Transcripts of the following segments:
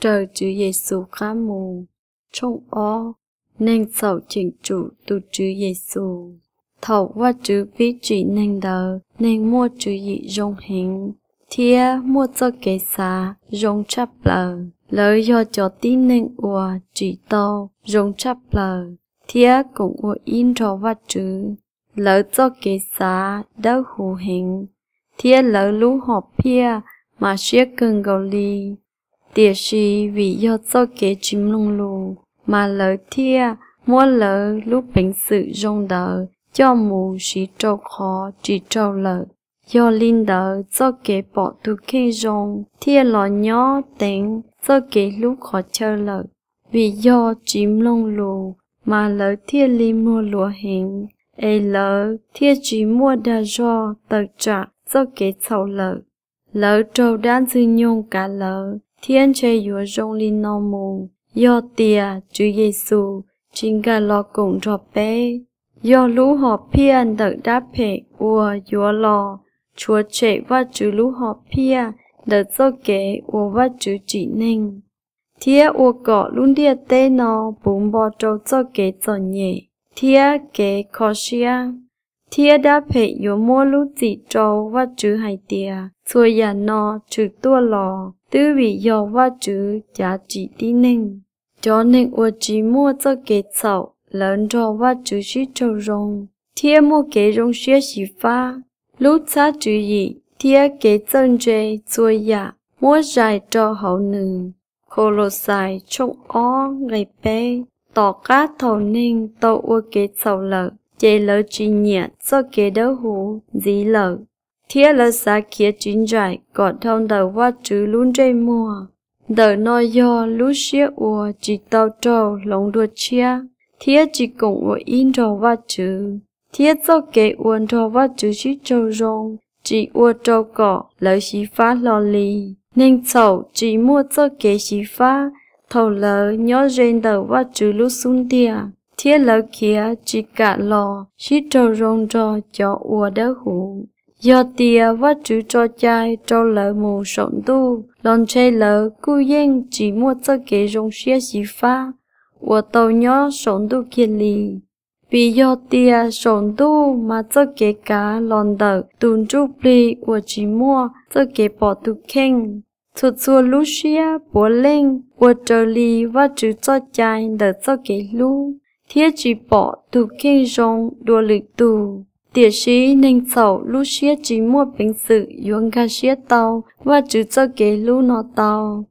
trời chữ Giêsu khá mù, trong ó nên sầu chỉnh chủ tu chữ Giêsu. Thầu qua chữ bí chỉ nên đờ nên mua chữ dị rong hình. Thía mua cho kế xa rong chắp lờ. Lỡ do cho tín nên ua chỉ tàu rong chắp lờ. Thía cũng ua in cho qua chữ. Lỡ cho kế xa đỡ hù hình. Thía lỡ lũ họp phía mà xế cơn gầu ly. Tìa sĩ vì do cho kế chìm lông lù. Mà lỡ thía mua lỡ lũ bệnh sự rong đỡ. Cho mù sĩ trâu khó chỉ trâu lợ. Do linh đỡ cho kế bỏ tu kê rong. Thia lò nhỏ tính cho kế lúc khó chơi lợ. Vì do chìm lông lù mà lỡ thia li mua lúa hình. Ê lỡ thia chỉ mua đa do tờ trả cho kế chậu lợ. Lỡ trâu đan dư nhông cả lỡ. Thiên chơi dùa rong linh nò mù. Do tìa chữ Giêsu chính cả lò cùng cho bé. Do lũ họ phiền đợt đáp hệ ua dùa lò. Chúa trẻ và chữ lũ họ phiền đợt do kế ua và chữ chỉ ninh. Thía ua gõ luôn đĩa tê nó bùm bò trâu do kế cho nhẹ. Thía kế khó xia. Thía đáp hệ dùa mua lũ dị trâu và chữ hay tìa. Xua giả nó chữ tua lò. Tư vị dò và chữ giá trị tí ninh. Cho nên ua chỉ mua cho kế chậu. Lớn cho và chữ sĩ trâu rong. Thía mua kế rong xế xí pha. Lúc xa chữ dị. Thía kế chân dê chua dạ. Mua dài cho hậu nữ. Khô lô xài trong ó ngày bé. Tỏ cá thầu ninh tàu ua kế chậu lợ. Chê lỡ chỉ nhẹ cho kế đỡ hú dí lợ. Thía lỡ xa kia chín dài. Gọt thông đầu và chữ luôn dây mua. Đỡ nói do lúc xế ua chỉ tàu trâu lông đuột chia. Thía chỉ cùng ua in trò và chữ. Thía cho kế uôn trò và chữ sĩ trâu rong. Chỉ ua trâu cỏ lỡ xí phá lò lì. Nên chậu chỉ mua cho kế xí phá. Thầu lỡ nhó rên đầu và chữ lúc xuống tìa. Thía lỡ kia chỉ cả lò. Xí trâu rong trò cho ua đỡ hủ. Do tìa và chữ trò chai trâu lỡ mù sống tu. Lòn chê lỡ cú yên chỉ mua cho kế rong xía xí phá. Ua tàu nhỏ sống tu kia lì. Vì do tìa sống tu mà cho kế cá lòn đợt tùn trúc lì ua chỉ mua cho kế bỏ tu khen. Thuật xua lũ xía bố lên ua trở lì và chữ cho chai đợt cho kế lũ. Thiết chỉ bỏ tu khen rong đùa lực tù. Tìa sĩ nên sầu lũ xía chỉ mua bình sự yuan gà xía tàu và chữ cho kế lũ nó tàu.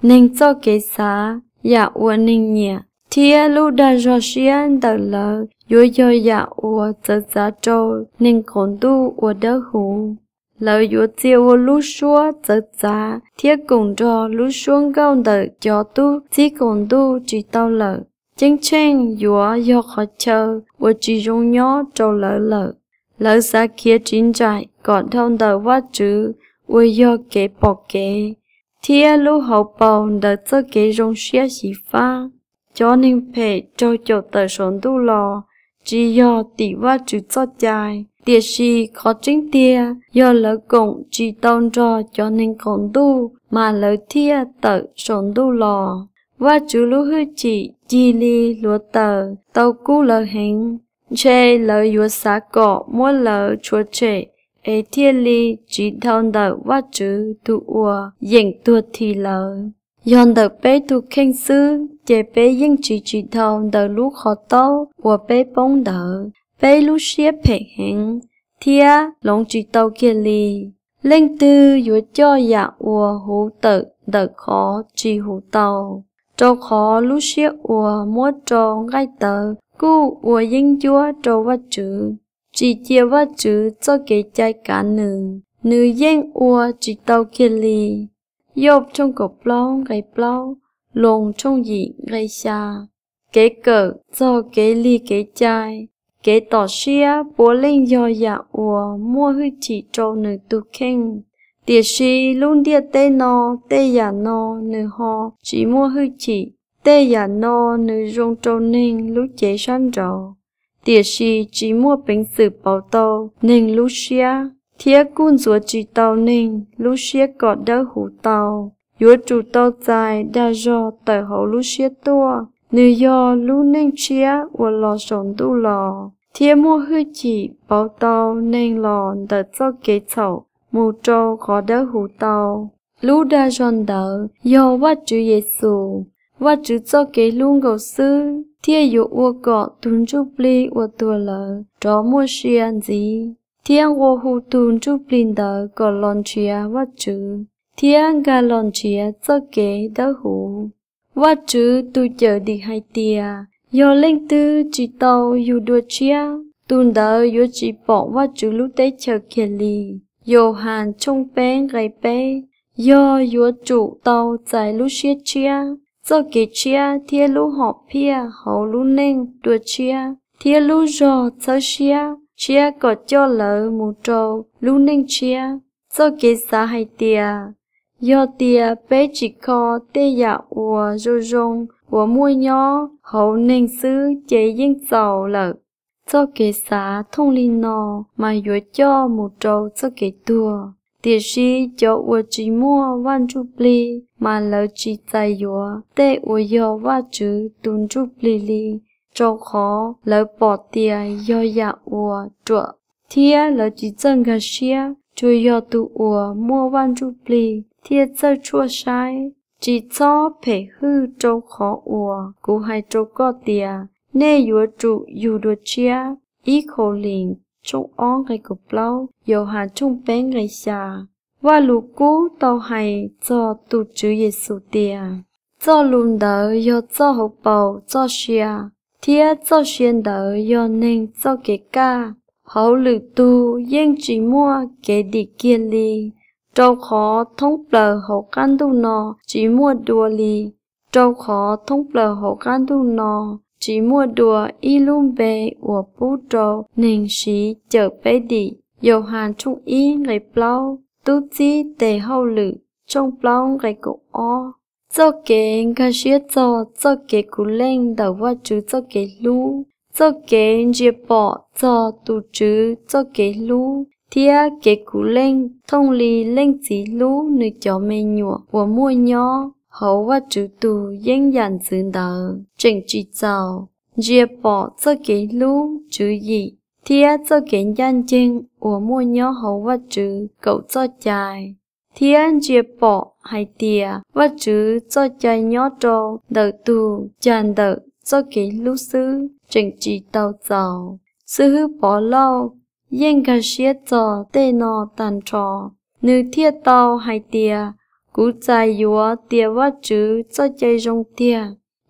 Nên cho kế xá dạ ua ninh nhẹ. Thía lũ đa rò xiên đợt lỡ, dối dối dạ ua chớ giá trâu, nên khốn tu ua đỡ hú. Lỡ dối chiều ua lũ xua chớ giá, thía cùng rò lũ xuống gâu đợt cho tu, chỉ khốn tu chỉ tao lỡ. Chênh chênh dối dò khó chờ, ua chỉ rung nhỏ trâu lỡ lỡ. Lỡ giá kia chín trại, còn thông đợt vát chữ, ua dò kế bỏ kế. Thía lũ hậu bầu đợt cho kế rung xía xí pha. Cho nên phải trâu chỗ tờ sống tu lò. Chỉ do tỷ và chữ cho chai. Tìa sĩ khó chính tìa. Do lỡ cộng chỉ tông cho nên khổng tu. Mà lỡ thia tờ sống tu lò. Và chữ lũ hư chỉ chi ly lúa tờ. Tàu cú lỡ hình. Chê lỡ dùa xá cỏ mua lỡ chúa trẻ. Ê thia ly chỉ thông đỡ và chữ tu ua. Dành tuột thì lỡ. Dọn đợt bé tu khen sư, chế bé dân chỉ thầu đợt lũ khó tâu, của bé bóng đỡ, bé lũ xếp hệ hình, thía lông chỉ tàu kia lì. Lên tư dùa cho dạ ua hú tự, đợt khó chỉ hú tàu. Trâu khó lũ xếp ua mua trâu ngay tờ, cú ua dân chúa trâu vắt chữ. Chỉ chia vắt chữ cho kế chai cả nữ dân ua chỉ tàu kia lì. Dọc trong cột plau gây plau, lồng trong dị gây xa. Kế cờ do kế ly kế chai, kế tỏ xía bố lên do dạ ua mua hư chỉ trâu nữ tu khen. Tìa sĩ luôn đĩa tê no, tê giả no, nữ ho chỉ mua hư chỉ. Tê giả no, nữ rong trâu nên lúc chế sẵn rầu. Tìa sĩ chỉ mua bình sự bảo tàu nên lúc xía. Thía cún rùa chỉ tàu nên, lũ xía gọt đỡ hủ tàu. yếu chủ tàu dài đa do tờ hậu lũ xế tua, nữ do lũ nên chia và lò sống tu lò. Thiên mua hư chỉ bảo tàu nên lò đợt cho kế chậu, mù trâu khó đỡ hủ tàu. Lũ đa dọn đỡ, do vắt chữ Giê-xu, vắt chữ cho kế luôn gầu sư, thiên yếu ua gọ tùn chụp ly ua tua lỡ, tró mua xiên gì. Thiên ua hù tùn chụp linh đỡ gọ lòn chia vắt chữ, thiên gà lòn chia cho kế đỡ hủ. Vắt chữ tu chờ đi hai tia, do linh tư chỉ tàu yếu đua chia, tùn đỡ yếu chỉ bỏ vắt chữ lúc tế chờ kia lì, yếu hàn trông bén gầy bén. Do yếu chủ tàu dài lũ xế chia, do kế chia thiên lũ họ pia hậu lũ nên đùa chia, thiên lũ rò cho chia có cho lỡ mù trâu lũ nên chia, do kế xa hay tia, do tia bé chỉ có tê dạ ua rô rông ua mùi nhỏ hậu nên xứ chế yên giàu lỡ, do kế xa thông linh nò mà yếu cho mù trâu do kế tua. Tiệt sĩ cho ua chỉ mua văn chụp ly mà lỡ chỉ tài yếu tê ua yo vắt chữ tùn chụp ly ly cho khó lỡ bỏ tiền yo dạ ua trọ thia lỡ chỉ chân gà xia cho yo tu ua mua văn chụp ly thia chơi chua sai chỉ cho phải hư cho khó ua cú hai cho có tiền nê yếu trụ yếu đồ chia ý khổ lìn trong ón cái cục lâu yếu hà trong bén ngày xa và lũ cú tàu hay cho tu chữ Giê-xu tia, cho lùn đỡ do cho hậu bầu cho xia, thia cho xuyên đỡ do nên cho kế ca, hậu lử tu yên chỉ mua kế đi kia li, trâu khó thông bờ hậu can tu nò chỉ mua đùa li, trâu khó thông bờ hậu can tu nò chỉ mua đùa y lùm bề của bú trâu nên sĩ chở bé đi, dầu hàn trung ý ngày plau. Tu chi tề hậu lử trong plong cái cổ o cho kế nga xía cho kế cú lên đầu vắt chữ cho kế lú cho kế dẹp bỏ cho tu chữ cho kế lú thia kế cú lên thông lì lên chỉ lú nơi cho mê nhụa của mua nhỏ hậu vắt chữ tu yên dàn dưỡng đỡ chỉnh chỉ giàu dẹp bỏ cho kế lú chữ gì thia cho kế nhân chân của mua nhỏ hậu vắt chữ cậu cho dài thiên dẹp bỏ hai tia vắt chữ cho dài nhỏ trâu đỡ tu tràn đỡ cho kế lũ sư chỉnh chỉ tàu giàu sư hư bỏ lâu yên gà xế cho tê nò tàn trò nữ thiết tàu hai tia cú dài yếu tia vắt chữ cho dài rong tia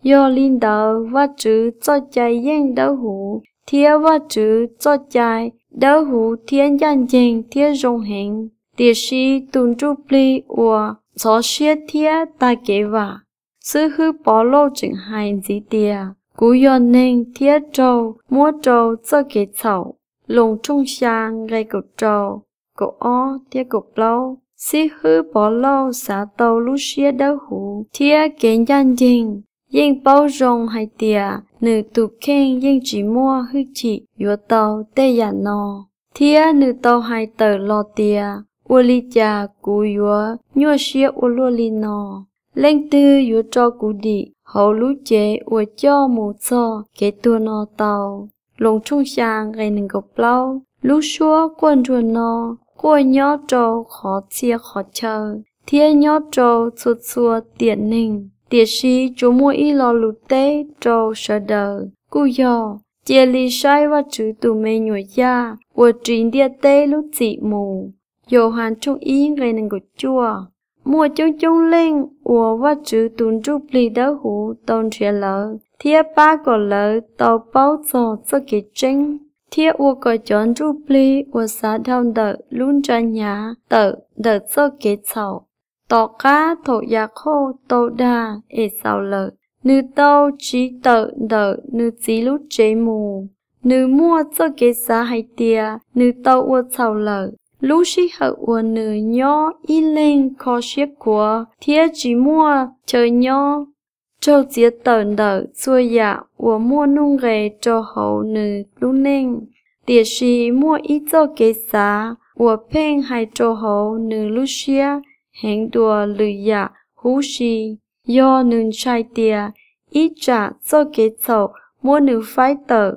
do linh đỡ vắt chữ cho dài yên đỡ hủ thia vắt chữ cho dài đỡ hủ thiên nhân dân thiên rong hình tiệt sĩ tuân chụp ly ua cho xế thia ta kế vả sư hư bỏ lâu chừng hai gì tia cú yo nên thiết trâu mua trâu cho kế chậu lồng trung sang gây cột trâu cổ o thiết cột lâu sư hư bỏ lâu xả tàu lú xế đỡ hủ thia kế nhân dân yên bao rong hai tia nữ tụ khen yên chỉ mua hư chỉ yếu tàu tê giả nò thia nữ tàu hai tờ lo tia ua li cha cú yếu nhua xía ua lua li nò lên tư yếu cho cú đi hậu lú chế ua cho mù cho kế tua nò tàu lồng trung sang gây nên gọc lâu lú xua quân ruột nò cua nhỏ trâu khó chia khó chờ thia nhỏ trâu chuột xua tiện ninh tiệt sĩ chú mua y lò lụt tế trâu sợ đờ cú dò chia li sai và chữ tù mê nhồi da ua trình địa tế lúc dị mù dồ hàn trung ý gây nên gột chua mua chung chung lên ua và chữ tùn rút lì đỡ hủ tôn trẻ lỡ thia ba có lỡ tàu bao giò cho kế tranh thia ua có chọn rút lì ua xá đau đỡ luôn ra nhà đỡ cho kế chậu tỏ cá thổ giá khô tàu đà ế sao lợ nữ tàu chỉ đỡ nữ chỉ lúc chế mù nữ mua cho kế xá hay tia nữ tàu ua sao lợ lúc sĩ hậu ua nữ nhỏ y lên khó xếp của thia chỉ mua chờ nhỏ châu chia đỡ xua dạ ua mua nung ghề cho hậu nữ lúc nên tiệt sĩ mua ít cho kế xá ua phên hay cho hậu nữ lúc xía hẹn đùa lười dạ hú xì, do nương trai tia, ít trả cho kế sầu, mua nữ phái tờ,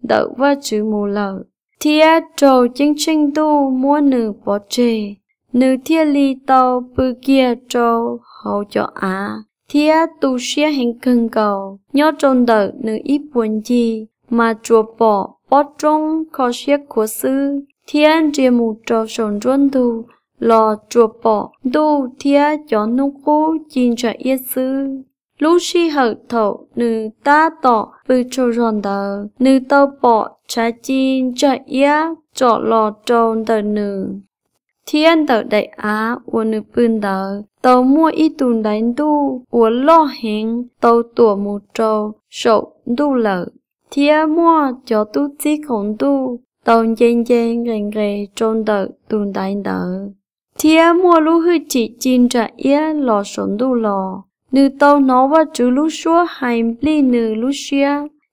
đậu và chữ mù lờ. Thia trầu chính trinh tu mua nữ bỏ chê, nữ thia ly tàu bư kia trầu hậu cho á. Thia tu xia hình cưng cầu, nhớ trong đợt nữ ít buồn gì, mà chùa bỏ trong khó xia của sư. Thiên riêng một trò sồn ruân tu, lò chùa bỏ tu thia cho nông cô chín trả yết sư. Lúc xí hở thổ nữ ta tỏ bư trô ròn đờ, nữ tàu bỏ trả chín trả yết cho lò tròn đờ nữ. Thiên đờ đại á của nữ bươn đờ, tàu mua ít tùn đánh tu, của lo hình tàu tủa một trâu, sổ tu lở. Thiên mua cho tu chí khổng tu, tàu dên dên gành gầy trôn đờ tùn đánh đờ. Thiên mua lũ hư chỉ chín trả yết lò sổn tu lò. Nữ tàu nó và chữ lũ xua hành ly nữ lũ xia.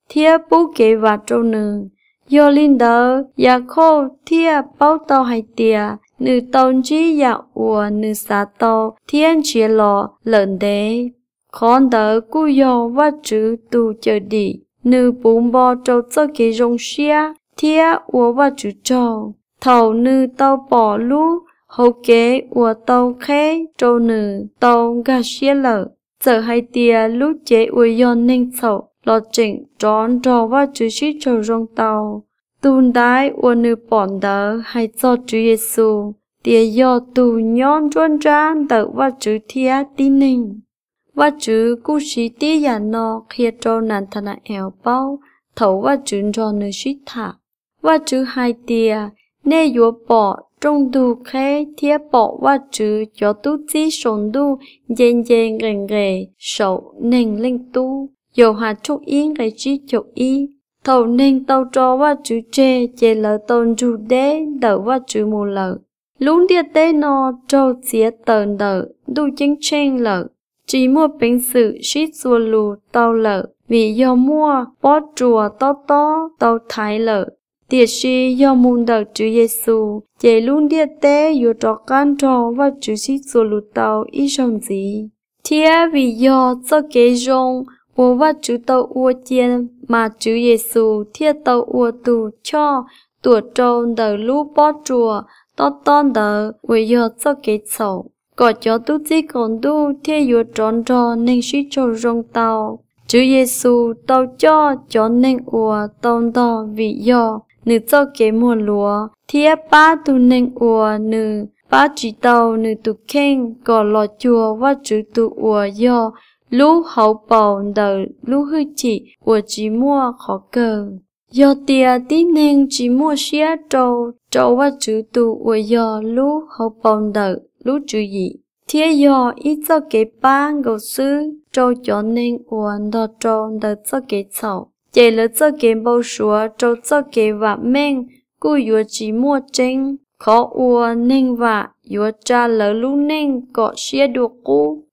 Thiên bố kế và trâu nữ. Do linh đỡ, dạ khô thiên bao tàu hay tìa. Nữ tàu chí dạ ua nữ xá tàu. Thiên chia lò lợn đế. Khón đỡ cú dò và chữ tù chờ đi. Nữ bún bò trâu cho kế rong xia. Thiên ua và chữ trâu. Thầu nữ tàu bỏ lũ. Hậu kế ua tàu khế trâu nữ tàu gà xia lợ. Giờ hai tia lúc chế ui yon ninh sầu, lọt chỉnh tròn trò và chữ sĩ trò rong tàu. Tùn đái ua nữ bọn đỡ hay cho chữ Giê-xu, tia do tù nhon ruân rán đỡ và chữ thia tí ninh. Và chữ cú sĩ tí giả nọ khía trò nàn thà nà eo bao, thấu và chữ trò nữ sĩ thả. Và chữ hai tia, nê dùa bỏ trong tu khế thiết bỏ và chữ cho tu chí sổn tu dên dên gành gầy sầu nền linh tu dầu hạt chúc yên gầy chí chục y thầu nền tàu trò và chữ chê lỡ tôn chủ đế đỡ và chữ mù lỡ lún địa tế nó trâu xía tờn đỡ đu chính trên lỡ chỉ mua bình sự xít xua lù tàu lỡ vì do mua bó chùa tàu thái lỡ. Tiệt sĩ do môn đợt chữ Giê-xu, chế luôn địa tế dù trò can trò và chữ sĩ xua lụt tàu ý rong gì. Thia vì do cho kế rong, ua và chữ tàu ua chiên mà chữ Giê-xu thia tàu ua tù cho tùa trâu đợt lũ bó chùa, ton đợt ua do cho kế sầu. Có cho tu chí còn tu thia dù tròn trò nên sĩ trò rong tàu. Chữ Giê-xu tàu cho nên ua tông đo vì do. Nữ cho kế muôn lúa, thia ba tu nên ua nữ, ba chỉ tàu nữ tu khen, có lò chùa và chữ tu ua do, lũ hậu bầu đờ lũ hư chỉ, ua chỉ mua khó cờ. Do tia tí nên chỉ mua xía trâu và chữ tu ua do lũ hậu bầu đờ lũ chữ gì. Thia do ít cho kế ba ngầu sư, trâu cho nên ua đo trâu đờ cho kế sầu. Chế lỡ cho kế bầu xúa trâu cho kế vạ men, cú yua chỉ mua chênh, khó ua nên vạ, yua cha lỡ lũ nên có xia đua cú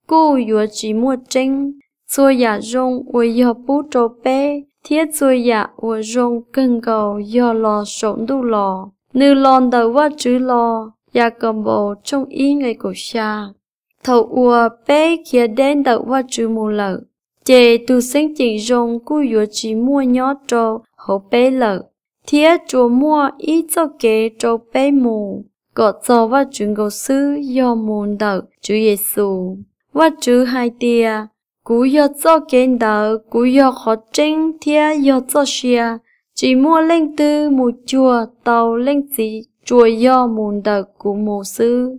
yua chỉ mua chênh, xua dạ rong ua yua bú trâu bê, thiết xua dạ ua rong cân cầu yua lò sống đu lò, nữ lòn đầu vạ chữ lò, dạ cầm bầu trong ý ngày cổ xa. Thầu ua bê kia đến đầu vạ chữ mù lợ. Chế tu sinh chỉ rong cú yua chỉ mua nhỏ trâu hậu bê lợ. Thiết chùa mua ít cho kế trâu bê mù. Gọt cho và chuyện cầu sư do môn đợt chữ Giê-xu. Và chữ hai tia. Cú yua cho kế đợt cú yua khó trinh thiết yua cho xìa. Chỉ mua lên tư mù chùa tàu lên gì chùa do môn đợt của mù sư.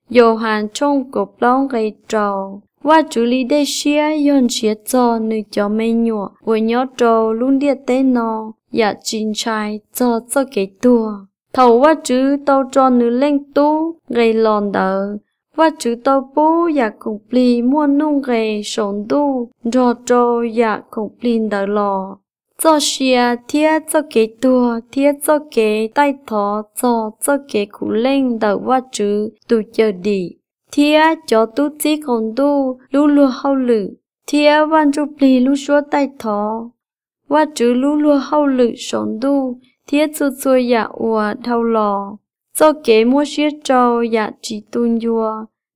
Dầu hàn trong cột lông gây trâu. Và chú lý đê xía yon xía cho nữ cho mê nhua, với nhó trâu luôn địa tế nó, dạ chín trai cho kế tua. Thầu và chú tàu cho nữ lên tu, gây lòn đỡ. Và chú tàu bố dạ cùng plì mua nung gây sống tu, rò trâu dạ cùng plì đỡ lò. Cho xía thiết cho kế tua, thiết cho kế tay thó, cho kế cụ lên đỡ và chú tu chờ đi. Thia cho tu chí còn tu, lũ lùa hậu lử. Thia văn trụ plì lũ xua tay thó. Và chữ lũ lùa hậu lử sống tu, thia chú chua dạ ua thâu lò. Cho kế mua xuyết trâu dạ chỉ tuôn dùa,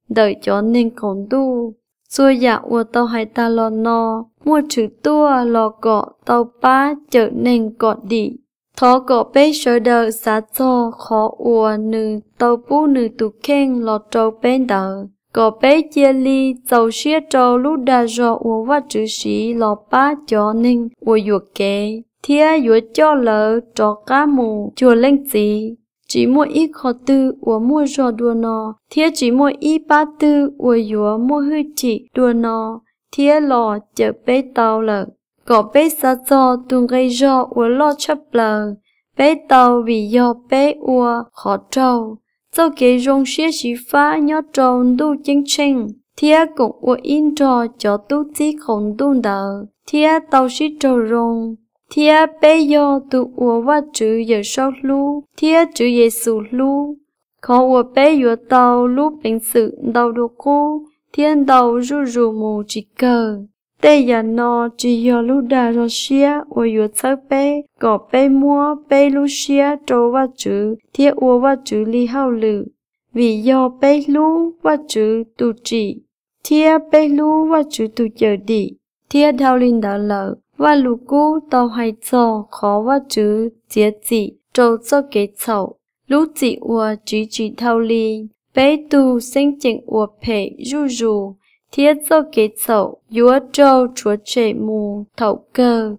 đợi cho nên còn tu. xua dạ ua tàu hai ta lò nò, mua chữ tua lò cọ tàu ba chở nền cọ đi. Thó cọ bế sơ đờ xá cho khó ua nư tàu bú nư tù khen lò trâu bên đờ. Cọ bế chia ly dầu xía trâu lúc đà rò ua vắt chữ sĩ lò ba cho nền ua dùa kế. Thia dùa cho lỡ trò cá mù chùa lên gì. Chỉ mua ít khó tư ua mua rò đùa nò. Thia chỉ mua ít ba tư ua dùa mua hư chỉ đùa nò. Thia lò chở bế tàu lỡ. Cọ bế xa cho tùng gây rò ua lo chấp lờ. Bế tàu vì do bế ua khó trâu. Dẫu kế rong xía xí phá nhó trâu đu chênh chênh. Thia cũng ua in trò cho tu chí khổng đun đờ. Thia tàu xí trâu rong. Thia bế do tu ua vắt chữ giờ sau lưu. Thia chữ Giê-xu lưu. Khó ua bế dùa tàu lưu bình sự đau đồ cô. Thiên đầu rù rù mù chỉ cờ. Tê giả nò chỉ dò lưu đà rò xía ua dùa sơ bế. Gò bế mua bế lưu xía trâu vắt chữ. Thia ua vắt chữ li hao lử. Vì do bế lưu vắt chữ tù chỉ. Thia bế lưu vắt chữ tù chờ đi. Thia đào linh đảo lợ. Và lù cú tàu hay cho khó vắt chữ chia chỉ. Trâu cho kế chậu. Lũ chỉ ua chỉ thao ly. Bế tù sinh chỉnh ua phê rù rù. Thiết cho kế chậu. Dúa trâu chúa trẻ mù thậu cơ.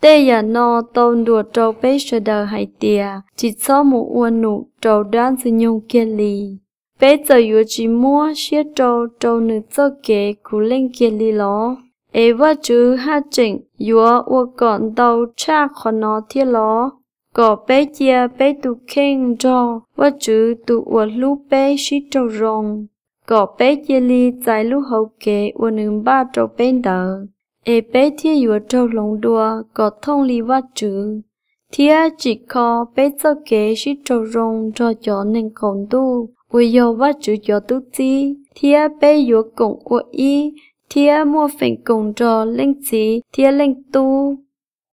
Tê giả nò tông đùa trâu bế sơ đờ hay tìa. Chỉ cho mù ua nụ trâu đan dư nhung kia lì. Bế giờ dúa chỉ mua xía trâu nữ cho kế cú lên kia lì ló. Ê vợ chứ hát chỉnh. Dúa ua gọn đầu cha khó nó thiết ló. Cỏ bế chia bế tù khen rò, vợ chữ tù ua lú bế xí trâu rong. Cỏ bế chia ly giải lú hậu kế ua nướng ba trâu bên đờ. Ê bế thia dùa trâu lông đùa, cỏ thông ly vợ chữ. Thia chỉ khó bế cho kế xí trâu rong rò cho nên còn tu. Ua dô vợ chữ cho tu chi. Thia bế dùa cổng ua y. Thia mua phỉnh cổng rò lên chí, thia lên tu.